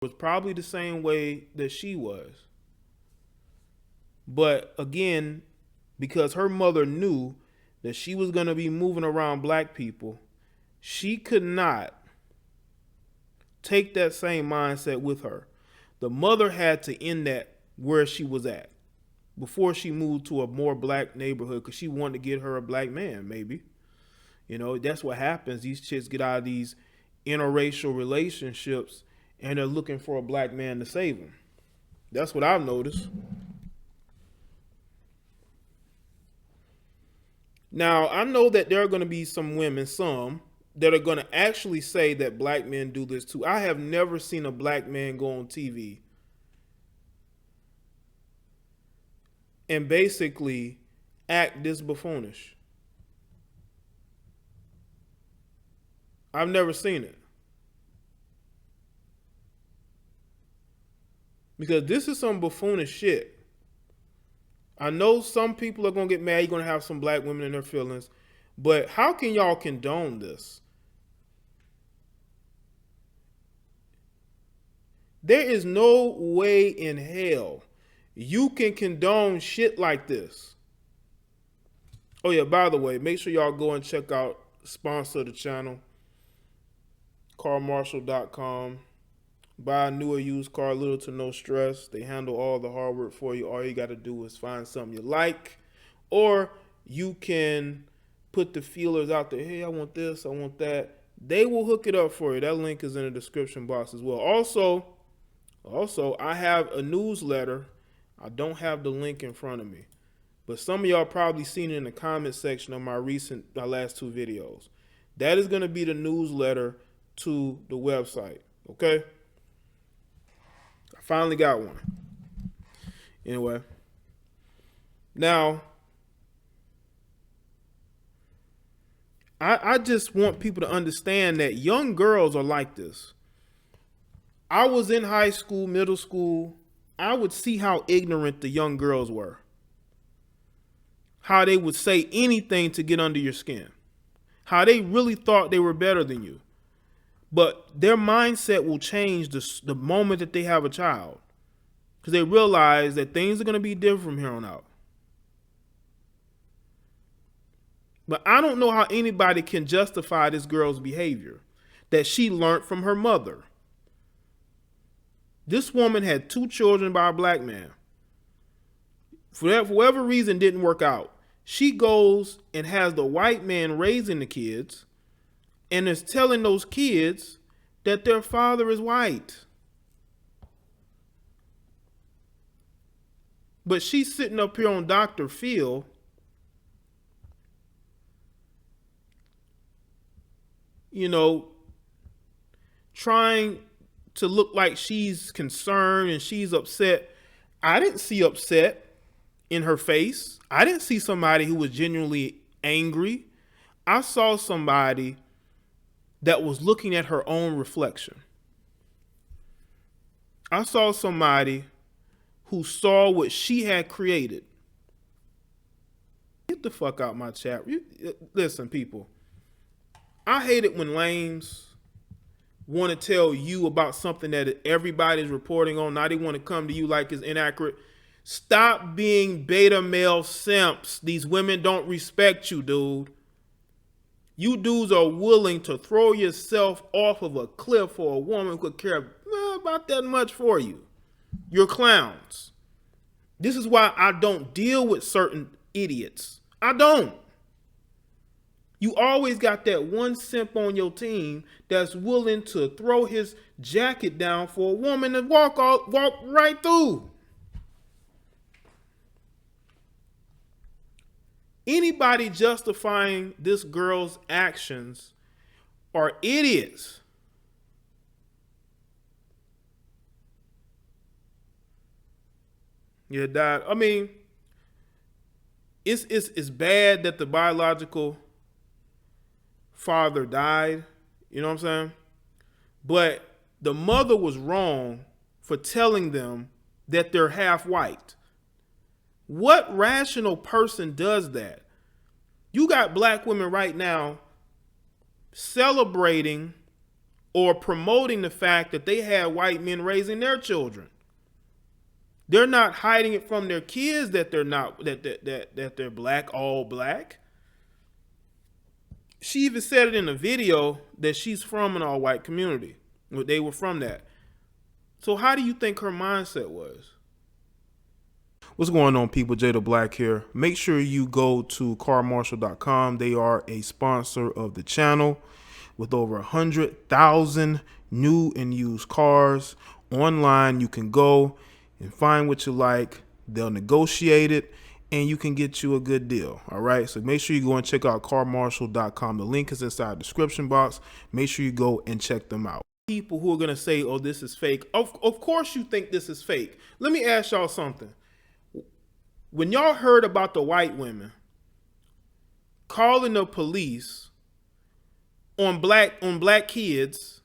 was probably the same way that she was. But again, because her mother knew that she was going to be moving around black people, she could not take that same mindset with her. The mother had to end that where she was at before she moved to a more black neighborhood, because she wanted to get her a black man, maybe. You know, that's what happens. These chicks get out of these interracial relationships and they're looking for a black man to save them. That's what I've noticed. Now, I know that there are going to be some women, that are going to actually say that black men do this too. I have never seen a black man go on TV and basically act this buffoonish. I've never seen it. Because this is some buffoonish shit. I know some people are going to get mad. You're going to have some black women in their feelings. But how can y'all condone this? There is no way in hell you can condone shit like this. Oh yeah, by the way, make sure y'all go and check out sponsor of the channel, carmarshall.com. Buy a new or used car, little to no stress. They handle all the hard work for you. All you got to do is find something you like, or you can put the feelers out there. Hey, I want this, I want that. They will hook it up for you. That link is in the description box as well. Also, I have a newsletter. I don't have the link in front of me, but some of y'all probably seen it in the comment section of my last two videos. That is going to be the newsletter to the website. Okay. Finally got one. Anyway, now I just want people to understand that young girls are like this. I was in high school, middle school. I would see how ignorant the young girls were. How they would say anything to get under your skin. How they really thought they were better than you. But their mindset will change the moment that they have a child, because they realize that things are going to be different from here on out. But I don't know how anybody can justify this girl's behavior that she learned from her mother. This woman had 2 children by a black man. For whatever reason, didn't work out. She goes and has the white man raising the kids, and is telling those kids that their father is white. But she's sitting up here on Dr. Phil, trying to look like she's concerned and she's upset. I didn't see upset in her face. I didn't see somebody who was genuinely angry. I saw somebody that was looking at her own reflection. I saw somebody who saw what she had created. Get the fuck out my chat. Listen, people. I hate it when lames want to tell you about something that everybody's reporting on. Now they want to come to you like it's inaccurate. Stop being beta male simps. These women don't respect you, dude. You dudes are willing to throw yourself off of a cliff for a woman who could care about that much for you. You're clowns. This is why I don't deal with certain idiots. I don't. You always got that one simp on your team that's willing to throw his jacket down for a woman to walk right through. Anybody justifying this girl's actions are idiots. Yeah, Dad. I mean, it's bad that the biological father died. You know what I'm saying? But the mother was wrong for telling them that they're half white. What rational person does that? You got black women right now celebrating or promoting the fact that they had white men raising their children. They're not hiding it from their kids that they're not that they're black, all black. She even said it in a video that she's from an all white community. They were from that. So how do you think her mindset was? What's going on, people? Jaye the Black here. Make sure you go to carmarshall.com. They are a sponsor of the channel with over 100,000 new and used cars. Online, you can go and find what you like. They'll negotiate it and you can get you a good deal. All right. So make sure you go and check out carmarshall.com. The link is inside the description box. Make sure you go and check them out. People who are going to say, oh, this is fake. Of course you think this is fake. Let me ask y'all something. When y'all heard about the white women calling the police on black kids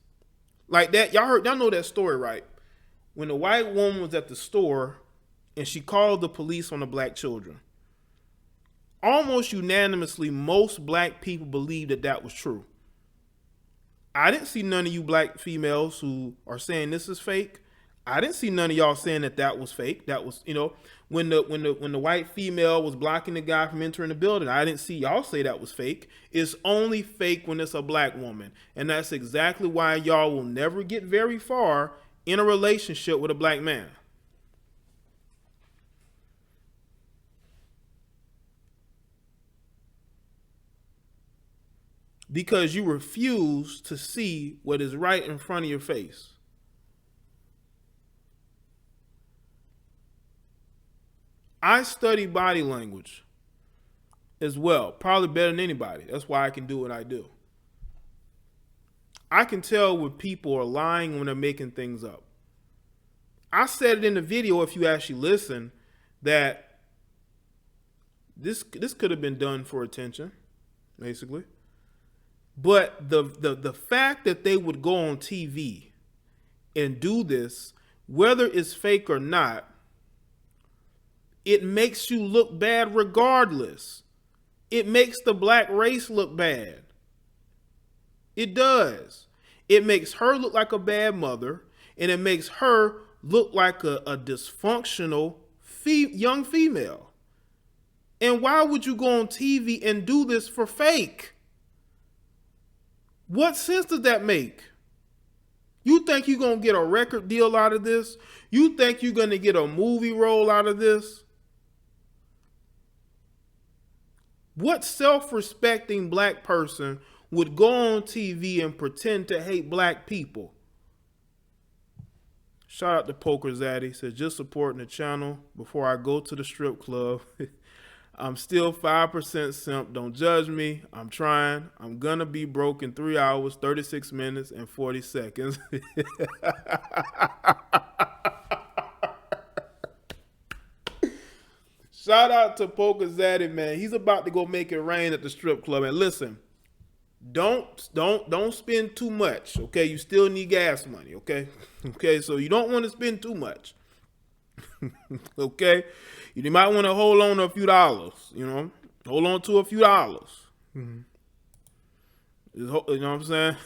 like that, y'all know that story, right? When the white woman was at the store and she called the police on the black children, almost unanimously, most black people believed that that was true. I didn't see none of you black females who are saying this is fake. I didn't see none of y'all saying that that was fake. That was, when the white female was blocking the guy from entering the building, I didn't see y'all say that was fake. It's only fake when it's a black woman. And that's exactly why y'all will never get very far in a relationship with a black man. Because you refuse to see what is right in front of your face. I study body language as well, probably better than anybody. That's why I can do what I do. I can tell when people are lying when they're making things up. I said it in the video, if you actually listen, that this could have been done for attention, basically. But the fact that they would go on TV and do this, whether it's fake or not, it makes you look bad regardless. It makes the black race look bad. It does. It makes her look like a bad mother, and it makes her look like a dysfunctional young female. And why would you go on TV and do this for fake? What sense does that make? You think you're going to get a record deal out of this? You think you're going to get a movie role out of this? What self-respecting black person would go on TV and pretend to hate black people? Shout out to Poker Zaddy. Says, just supporting the channel before I go to the strip club. I'm still 5% simp. Don't judge me. I'm trying. I'm going to be broke in 3 hours, 36 minutes, and 40 seconds. Shout out to Poker Zaddy, man. He's about to go make it rain at the strip club. And listen, don't spend too much, okay? You still need gas money, okay? Okay, so you don't want to spend too much. Okay? You might want to hold on to a few dollars, Hold on to a few dollars. Mm-hmm. You know what I'm saying?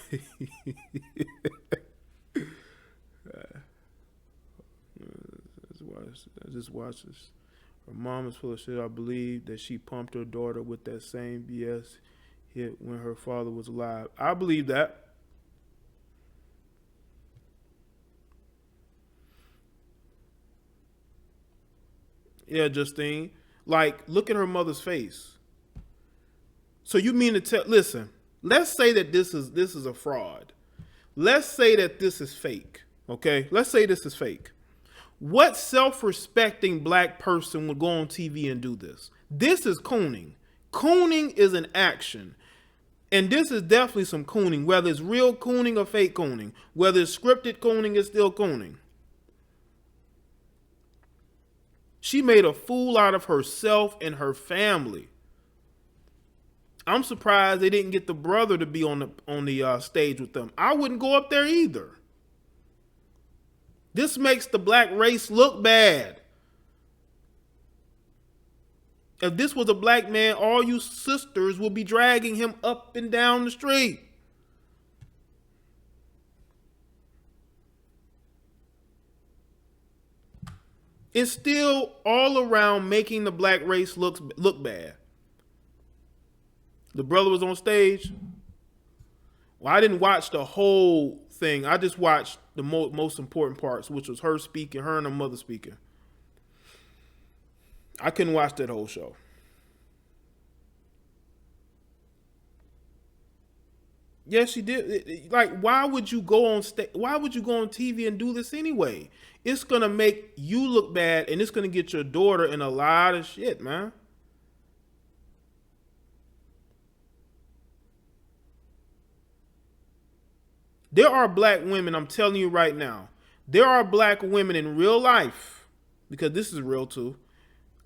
I just watched this. Her mom is full of shit. I believe that she pumped her daughter with that same BS hit when her father was alive. I believe that. Yeah, Justine. Like, look at her mother's face. So you mean to tell? Listen, let's say that this is a fraud. Let's say that this is fake. Okay, let's say this is fake. What self-respecting black person would go on TV and do this? This is cooning. Cooning is an action. And this is definitely some cooning. Whether it's real cooning or fake cooning. Whether it's scripted cooning, it's still cooning. She made a fool out of herself and her family. I'm surprised they didn't get the brother to be on the stage with them. I wouldn't go up there either. This makes the black race look bad. If this was a black man, all you sisters would be dragging him up and down the street. It's still all around making the black race look bad. The brother was on stage. Well, I didn't watch the whole thing. I just watched the most important parts, which was her speaking, her and her mother speaking. I couldn't watch that whole show. Yes, she did. Like, why would you go on Why would you go on TV and do this anyway? It's gonna make you look bad, and it's gonna get your daughter in a lot of shit, man. There are black women, I'm telling you right now, there are black women in real life, because this is real too.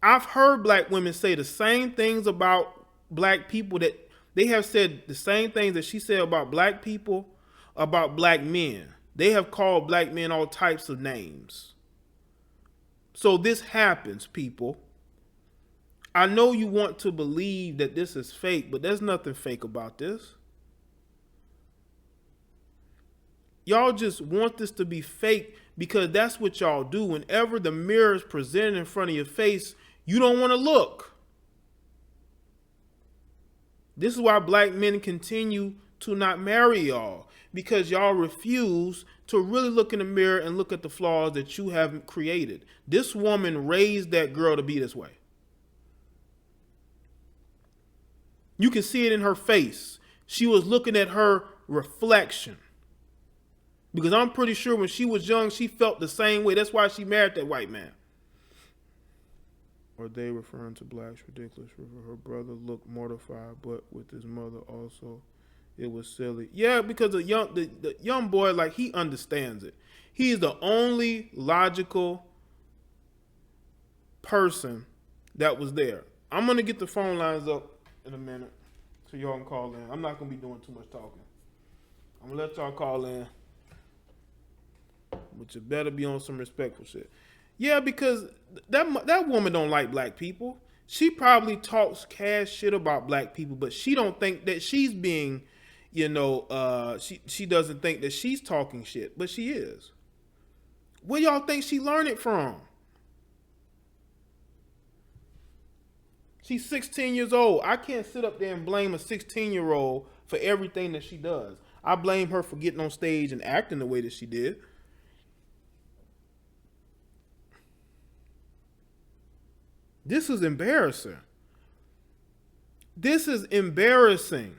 I've heard black women say the same things about black people that they have said the same things that she said about black people, about black men. They have called black men all types of names. So this happens, people. I know you want to believe that this is fake, but there's nothing fake about this. Y'all just want this to be fake because that's what y'all do. Whenever the mirror is presented in front of your face, you don't want to look. This is why black men continue to not marry y'all, because y'all refuse to really look in the mirror and look at the flaws that you have created. This woman raised that girl to be this way. You can see it in her face. She was looking at her reflection. Because I'm pretty sure when she was young, she felt the same way. That's why she married that white man. Are they referring to blacks? Ridiculous. Her brother looked mortified, but with his mother also, it was silly. Yeah, because the young boy, like, he understands it. He is the only logical person that was there. I'm going to get the phone lines up in a minute so y'all can call in. I'm not going to be doing too much talking. I'm going to let y'all call in. But you better be on some respectful shit. Yeah, because that woman don't like black people. She probably talks cash shit about black people, but she don't think that she's being, she doesn't think that she's talking shit, but she is. Where y'all think she learned it from? She's 16 years old. I can't sit up there and blame a 16-year-old for everything that she does. I blame her for getting on stage and acting the way that she did. This is embarrassing. This is embarrassing.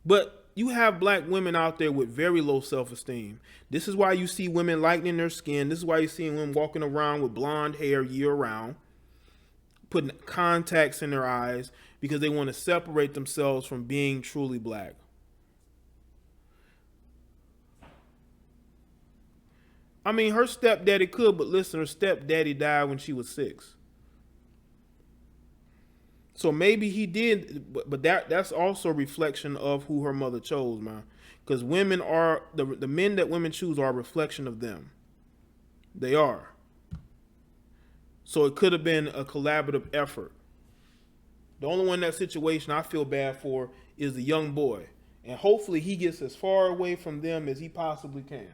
But you have black women out there with very low self-esteem. This is why you see women lightening their skin. This is why you see women walking around with blonde hair year round, putting contacts in their eyes because they want to separate themselves from being truly black. I mean, her stepdaddy could, but listen, her stepdaddy died when she was 6. So maybe he did, but that's also a reflection of who her mother chose, man. Because women are, the men that women choose are a reflection of them. They are. So it could have been a collaborative effort. The only one in that situation I feel bad for is the young boy. And hopefully he gets as far away from them as he possibly can.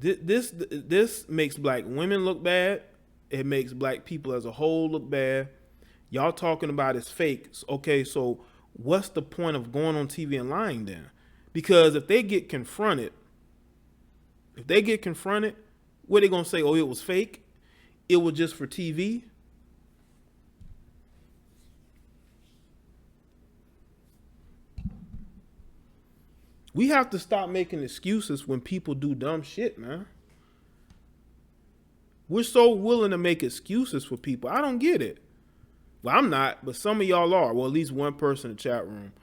This makes black women look bad. It makes black people as a whole look bad. Y'all talking about it's fake. Okay, so what's the point of going on TV and lying then? Because if they get confronted, what are they gonna say? Oh, it was fake. It was just for TV. We have to stop making excuses when people do dumb shit, man. We're so willing to make excuses for people. I don't get it. Well, I'm not, but some of y'all are. Well, at least one person in the chat room.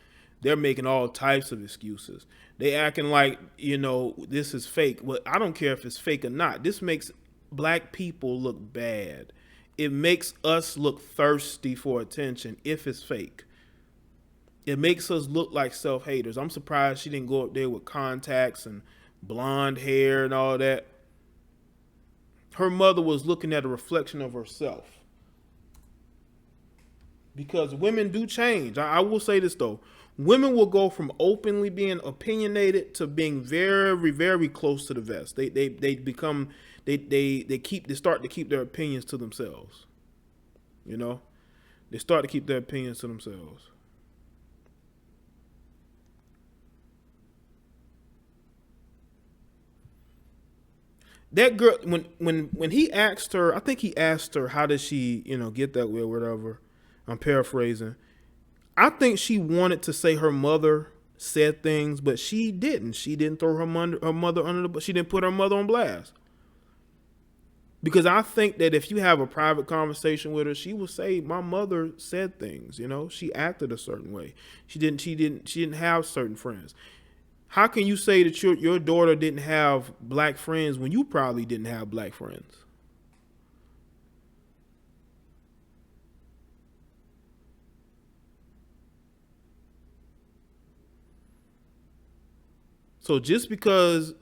They're making all types of excuses. They acting like, this is fake. Well, I don't care if it's fake or not. This makes black people look bad. It makes us look thirsty for attention if it's fake. It makes us look like self-haters. I'm surprised she didn't go up there with contacts and blonde hair and all that. her mother was looking at a reflection of herself. Because women do change. I will say this though. Women will go from openly being opinionated to being very, very close to the vest. They become they start to keep their opinions to themselves. You know? They start to keep their opinions to themselves. That girl, when he asked her, I think he asked her, how did she, get that way or whatever. I'm paraphrasing. I think she wanted to say her mother said things, but she didn't. She didn't throw her mother under the. She didn't put her mother on blast. Because I think that if you have a private conversation with her, she will say, "My mother said things. She acted a certain way. She didn't have certain friends." How can you say that your daughter didn't have black friends when you probably didn't have black friends? So just because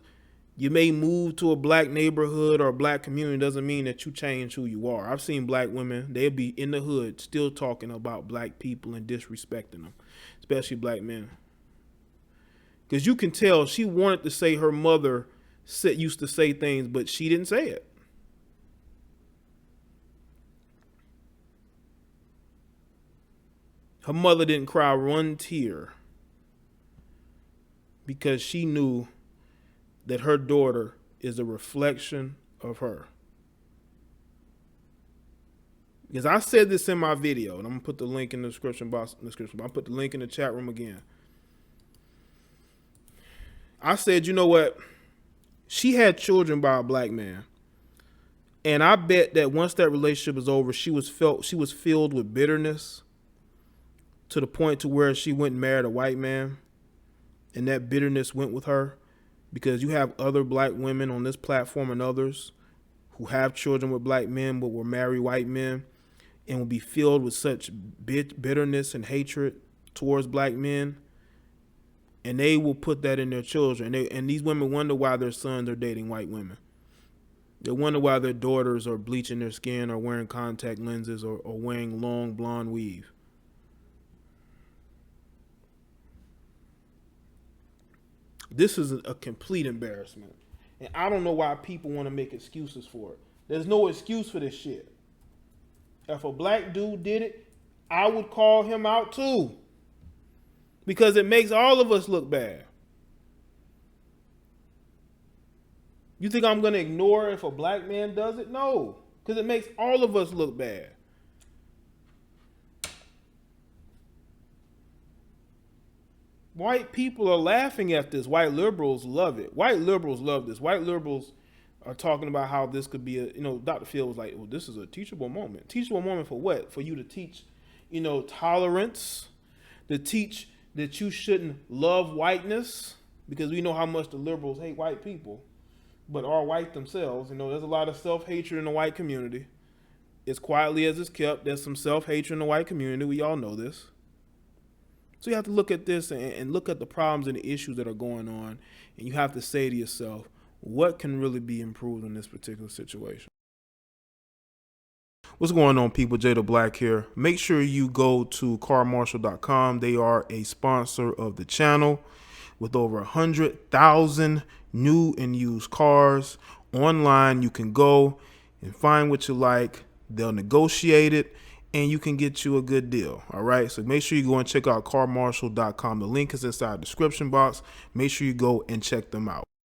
you may move to a black neighborhood or a black community doesn't mean that you change who you are. I've seen black women, they'll be in the hood still talking about black people and disrespecting them, especially black men. Because you can tell she wanted to say her mother used to say things, but she didn't say it. Her mother didn't cry one tear because she knew that her daughter is a reflection of her. Because I said this in my video, and I'm going to put the link in the description box. I'll put the link in the chat room again. I said, you know what? She had children by a black man. And I bet that once that relationship was over, she was filled with bitterness to the point to where she went and married a white man. And that bitterness went with her, because you have other black women on this platform and others who have children with black men but will marry white men and will be filled with such bitterness and hatred towards black men. And they will put that in their children. And these women wonder why their sons are dating white women. They wonder why their daughters are bleaching their skin or wearing contact lenses or wearing long blonde weave. This is a complete embarrassment. And I don't know why people want to make excuses for it. There's no excuse for this shit. If a black dude did it, I would call him out too. Because it makes all of us look bad. You think I'm going to ignore if a black man does it? No. Because it makes all of us look bad. White people are laughing at this. White liberals love it. White liberals love this. White liberals are talking about how this could be Dr. Phil was like, well, this is a teachable moment. Teachable moment for what? For you to teach, tolerance, to teach that you shouldn't love whiteness, because we know how much the liberals hate white people, but are white themselves. There's a lot of self-hatred in the white community. As quietly as it's kept, there's some self-hatred in the white community. We all know this. So you have to look at this and look at the problems and the issues that are going on. And you have to say to yourself, what can really be improved in this particular situation? What's going on, people? Jay the Black here. Make sure you go to carmarshall.com. They are a sponsor of the channel with over 100,000 new and used cars. Online, you can go and find what you like. They'll negotiate it, and you can get you a good deal. All right. So make sure you go and check out carmarshall.com. The link is inside the description box. Make sure you go and check them out.